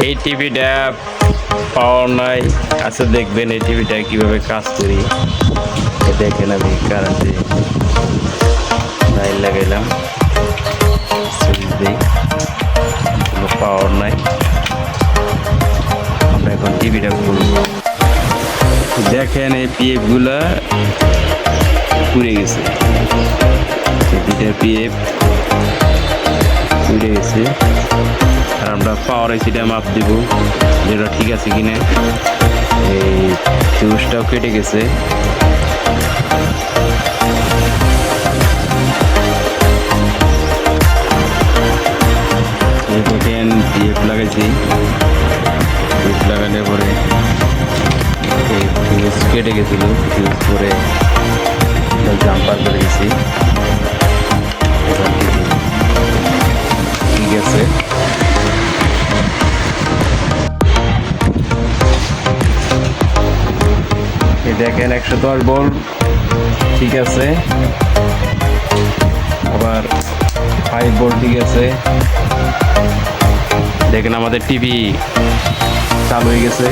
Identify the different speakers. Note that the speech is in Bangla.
Speaker 1: এই টিভিটা পাওয়ার নাই আচ্ছা দেখবেন এই টিভিটা কিভাবে কাজ করি দেখেন আমি কারেন্টে লাইন লাগাইলাম সুইচ দিই কোনো পাওয়ার নাই আমরা এখন টিভিটা খুলব দেখেন এই পিএফ গুলা পুড়ে গেছে দুইটা পিএফ পুড়ে গেছে আর আমরা পাওয়ার এসিটা মাপ দিব যেটা ঠিক আছে কিনা এই ফিউজটাও কেটে গেছে দেখেন পিএফ লাগাইছি পিএফ লাগানোর পরে এই ফিউজ কেটে গেছিল ফিউজ করে জাম্পার করে দিয়েছি ঠিক আছে দেখেন 110 ভোল্ট ঠিক আছে আবার 5 ভোল্ট ঠিক আছে দেখেন আমাদের টিভি চালু হয়ে গেছে